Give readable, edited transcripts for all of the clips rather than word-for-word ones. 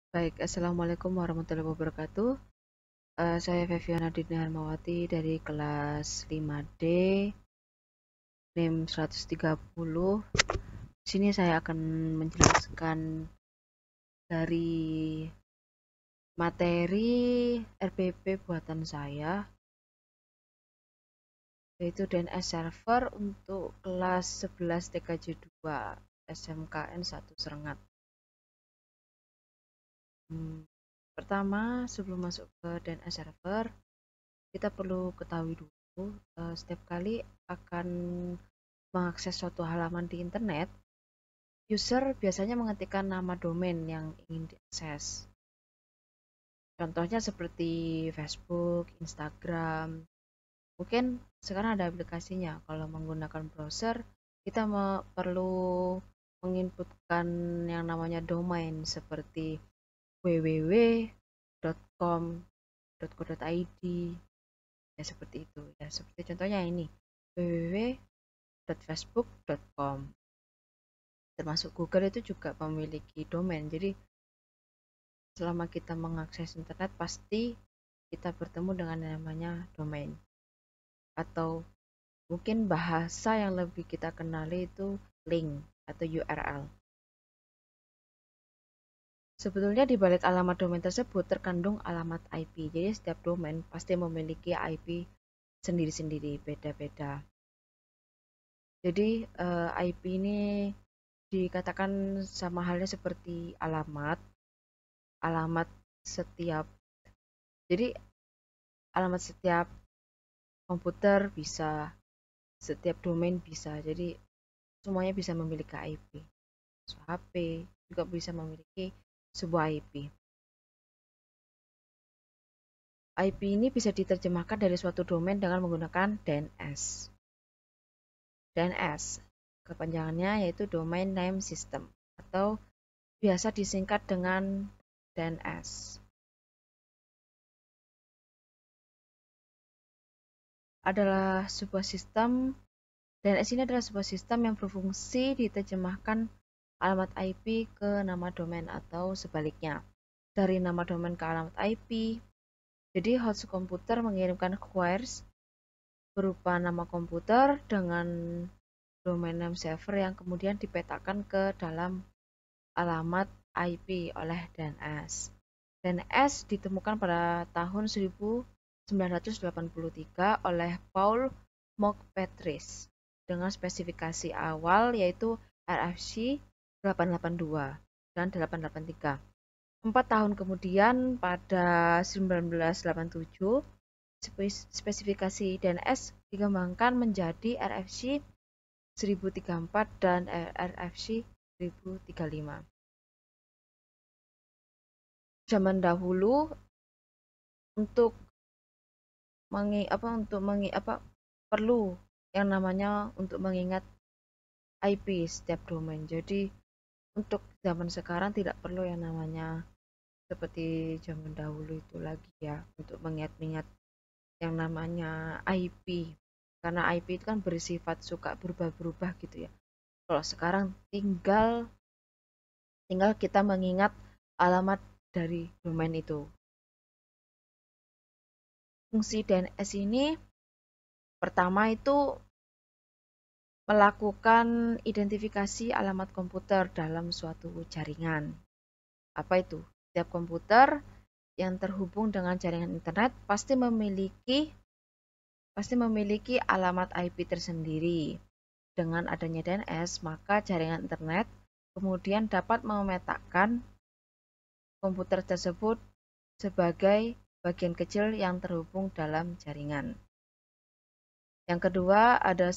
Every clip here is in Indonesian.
Baik, Assalamualaikum warahmatullahi wabarakatuh. Saya Feviana Dini Harmawati dari kelas 5D, NIM 130. Di sini saya akan menjelaskan dari materi RPP buatan saya, yaitu DNS Server untuk kelas 11 TKJ 2 SMKN 1 Serengat. Pertama, sebelum masuk ke DNS Server, kita perlu ketahui dulu setiap kali akan mengakses suatu halaman di internet, user biasanya mengetikkan nama domain yang ingin diakses. Contohnya seperti Facebook, Instagram. Mungkin sekarang ada aplikasinya. Kalau menggunakan browser, kita perlu menginputkan yang namanya domain seperti www.com.co.id, ya seperti itu ya. Seperti contohnya ini, www.facebook.com. Termasuk Google itu juga memiliki domain. Jadi selama kita mengakses internet pasti kita bertemu dengan yang namanya domain. Atau mungkin bahasa yang lebih kita kenali itu link atau URL. Sebetulnya di balik alamat domain tersebut terkandung alamat IP. Jadi setiap domain pasti memiliki IP sendiri-sendiri, beda-beda. Jadi IP ini dikatakan sama halnya seperti alamat setiap. Jadi alamat setiap komputer bisa, setiap domain bisa. Jadi semuanya bisa memiliki IP. HP juga bisa memiliki sebuah IP. IP ini bisa diterjemahkan dari suatu domain dengan menggunakan DNS. DNS kepanjangannya yaitu Domain Name System atau biasa disingkat dengan DNS. Adalah sebuah sistem DNS ini adalah sebuah sistem yang berfungsi diterjemahkan alamat IP ke nama domain atau sebaliknya. Dari nama domain ke alamat IP. Jadi host komputer mengirimkan queries berupa nama komputer dengan domain name server yang kemudian dipetakan ke dalam alamat IP oleh DNS. DNS ditemukan pada tahun 1983 oleh Paul McPetris dengan spesifikasi awal yaitu RFC 882 dan 883. 4 tahun kemudian pada 1987 spesifikasi DNS dikembangkan menjadi RFC 1034 dan RFC 1035. Zaman dahulu untuk perlu yang namanya untuk mengingat IP setiap domain. Jadi untuk zaman sekarang tidak perlu yang namanya seperti zaman dahulu itu lagi ya untuk mengingat-ingat yang namanya IP. Karena IP itu kan bersifat suka berubah-berubah gitu ya. Kalau sekarang tinggal kita mengingat alamat dari domain itu. Fungsi DNS ini pertama itu melakukan identifikasi alamat komputer dalam suatu jaringan. Apa itu? Setiap komputer yang terhubung dengan jaringan internet pasti memiliki alamat IP tersendiri. Dengan adanya DNS, maka jaringan internet kemudian dapat memetakan komputer tersebut sebagai bagian kecil yang terhubung dalam jaringan. Yang kedua, ada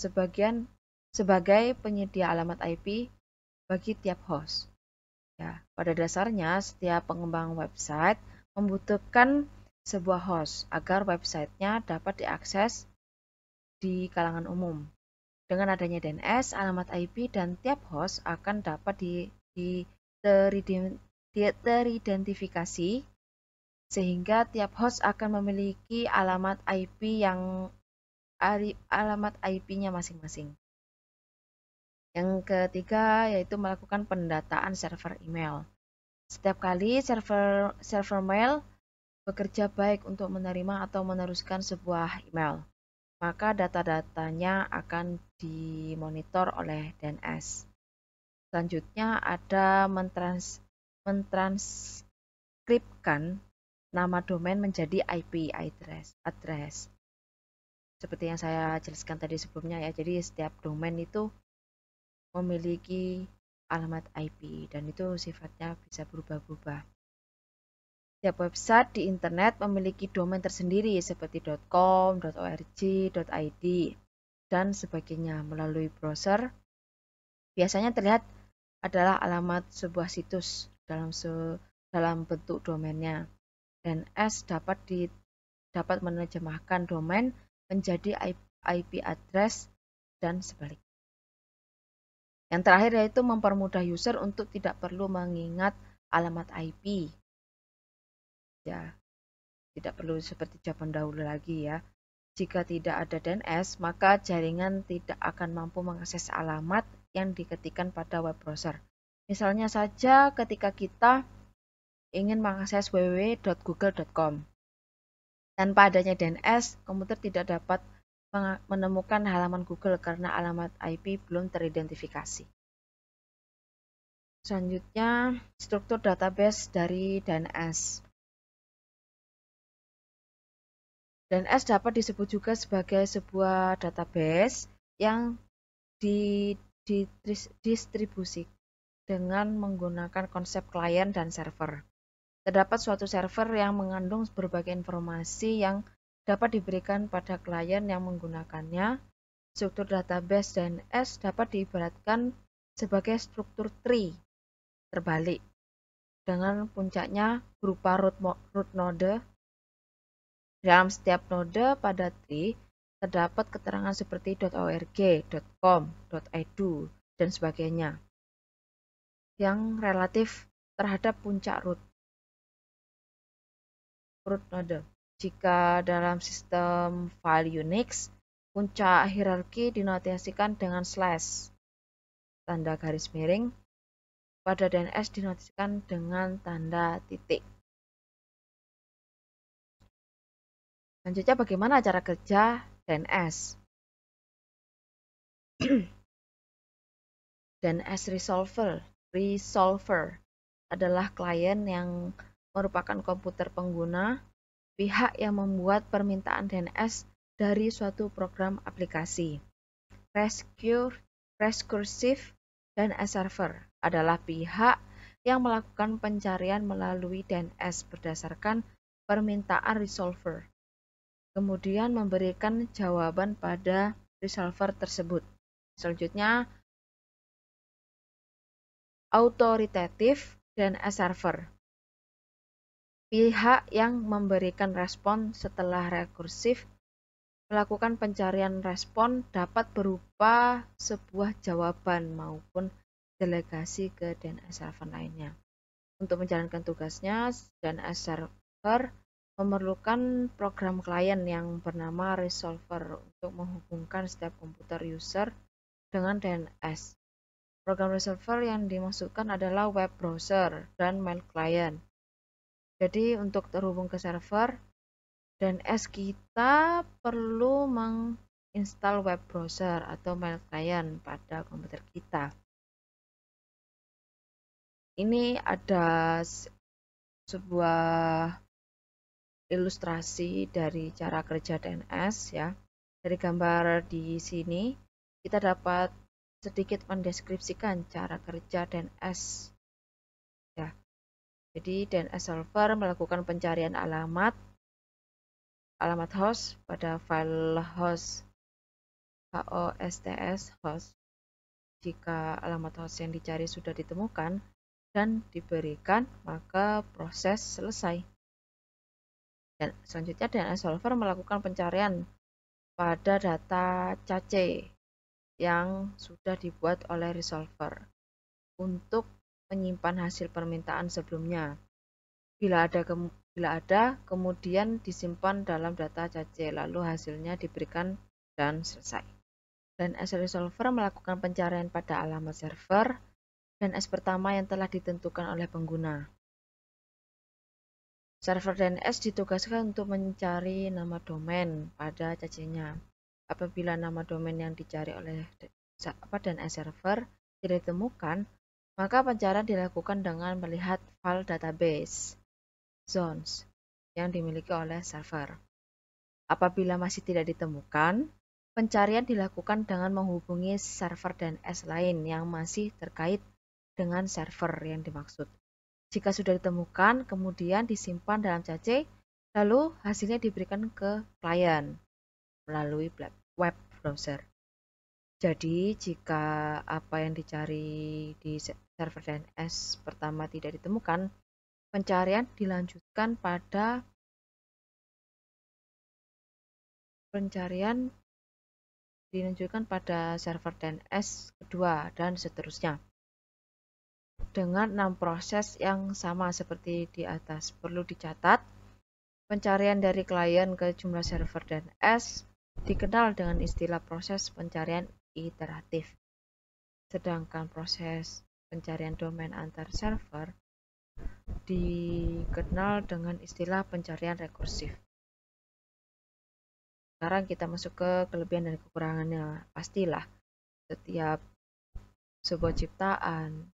sebagai penyedia alamat IP bagi tiap host. Ya, pada dasarnya setiap pengembang website membutuhkan sebuah host agar websitenya dapat diakses di kalangan umum. Dengan adanya DNS, alamat IP dan tiap host akan dapat teridentifikasi sehingga tiap host akan memiliki alamat IP-nya masing-masing. Yang ketiga yaitu melakukan pendataan server email. Setiap kali server mail bekerja baik untuk menerima atau meneruskan sebuah email, maka data-datanya akan dimonitor oleh DNS. Selanjutnya ada mentranskripkan nama domain menjadi IP address. Seperti yang saya jelaskan tadi sebelumnya ya. Jadi setiap domain itu memiliki alamat IP dan itu sifatnya bisa berubah-ubah. Setiap website di internet memiliki domain tersendiri seperti .com, .org, .id, dan sebagainya. Melalui browser, biasanya terlihat adalah alamat sebuah situs dalam bentuk domainnya. DNS dapat menerjemahkan domain menjadi IP address dan sebaliknya. Yang terakhir yaitu mempermudah user untuk tidak perlu mengingat alamat IP. Ya, tidak perlu seperti zaman dahulu lagi ya. Jika tidak ada DNS, maka jaringan tidak akan mampu mengakses alamat yang diketikkan pada web browser. Misalnya saja ketika kita ingin mengakses www.google.com. Tanpa adanya DNS, komputer tidak dapat menemukan halaman Google karena alamat IP belum teridentifikasi. Selanjutnya, struktur database dari DNS. DNS dapat disebut juga sebagai sebuah database yang didistribusi dengan menggunakan konsep klien dan server. Terdapat suatu server yang mengandung berbagai informasi yang dapat diberikan pada klien yang menggunakannya. Struktur database DNS dapat diibaratkan sebagai struktur tree terbalik, dengan puncaknya berupa root node. Dalam setiap node pada tree terdapat keterangan seperti .org, .com, .edu, dan sebagainya yang relatif terhadap puncak root node. Jika dalam sistem file Unix, puncak hierarki dinotasikan dengan slash, tanda garis miring. Pada DNS dinotasikan dengan tanda titik. Selanjutnya bagaimana cara kerja DNS? DNS resolver adalah klien yang merupakan komputer pengguna, pihak yang membuat permintaan DNS dari suatu program aplikasi. Recursive DNS server adalah pihak yang melakukan pencarian melalui DNS berdasarkan permintaan resolver, kemudian memberikan jawaban pada resolver tersebut. Selanjutnya, authoritative DNS server. Pihak yang memberikan respon setelah rekursif melakukan pencarian respon dapat berupa sebuah jawaban maupun delegasi ke DNS server lainnya. Untuk menjalankan tugasnya, DNS server memerlukan program klien yang bernama resolver untuk menghubungkan setiap komputer user dengan DNS. Program resolver yang dimaksudkan adalah web browser dan mail client. Jadi untuk terhubung ke server DNS kita perlu menginstal web browser atau mail client pada komputer kita. Ini ada sebuah ilustrasi dari cara kerja DNS ya. Dari gambar di sini kita dapat sedikit mendeskripsikan cara kerja DNS. Ya. Jadi DNS server melakukan pencarian alamat host pada file host host. Jika alamat host yang dicari sudah ditemukan dan diberikan, maka proses selesai. Dan selanjutnya DNS solver melakukan pencarian pada data cache yang sudah dibuat oleh resolver untuk menyimpan hasil permintaan sebelumnya. Bila ada, kemudian disimpan dalam data cache, lalu hasilnya diberikan dan selesai. DNS resolver melakukan pencarian pada alamat server DNS pertama yang telah ditentukan oleh pengguna. Server DNS ditugaskan untuk mencari nama domain pada cc-nya. Apabila nama domain yang dicari oleh DNS server tidak ditemukan, maka pencarian dilakukan dengan melihat file database zones yang dimiliki oleh server. Apabila masih tidak ditemukan, pencarian dilakukan dengan menghubungi server DNS lain yang masih terkait dengan server yang dimaksud. Jika sudah ditemukan, kemudian disimpan dalam CC, lalu hasilnya diberikan ke klien melalui web browser. Jadi, jika apa yang dicari di server DNS pertama tidak ditemukan, pencarian dilanjutkan pada server DNS kedua dan seterusnya. Dengan 6 proses yang sama seperti di atas. Perlu dicatat, pencarian dari klien ke jumlah server DNS dikenal dengan istilah proses pencarian iteratif. Sedangkan proses pencarian domain antar server dikenal dengan istilah pencarian rekursif. Sekarang kita masuk ke kelebihan dan kekurangannya. Pastilah setiap sebuah ciptaan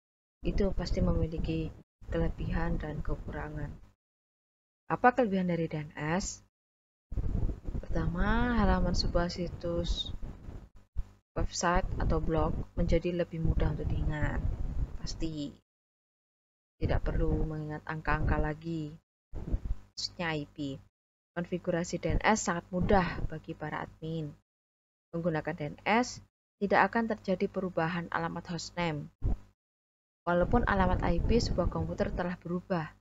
itu pasti memiliki kelebihan dan kekurangan. Apa kelebihan dari DNS? Pertama, halaman sebuah situs website atau blog menjadi lebih mudah untuk diingat. Pasti tidak perlu mengingat angka-angka lagi, khususnya IP. Konfigurasi DNS sangat mudah bagi para admin. Menggunakan DNS tidak akan terjadi perubahan alamat hostname. Walaupun alamat IP sebuah komputer telah berubah,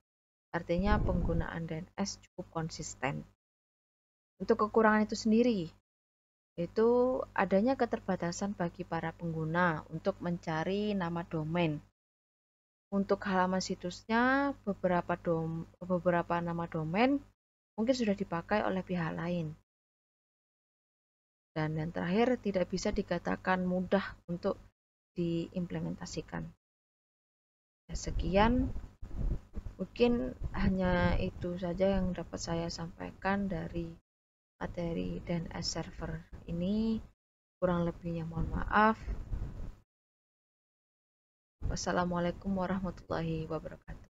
artinya penggunaan DNS cukup konsisten. Untuk kekurangan itu sendiri, itu adanya keterbatasan bagi para pengguna untuk mencari nama domain. Untuk halaman situsnya, beberapa nama domain mungkin sudah dipakai oleh pihak lain. Dan yang terakhir, tidak bisa dikatakan mudah untuk diimplementasikan. Sekian, mungkin hanya itu saja yang dapat saya sampaikan dari materi DNS server ini. Kurang lebihnya mohon maaf. Wassalamualaikum warahmatullahi wabarakatuh.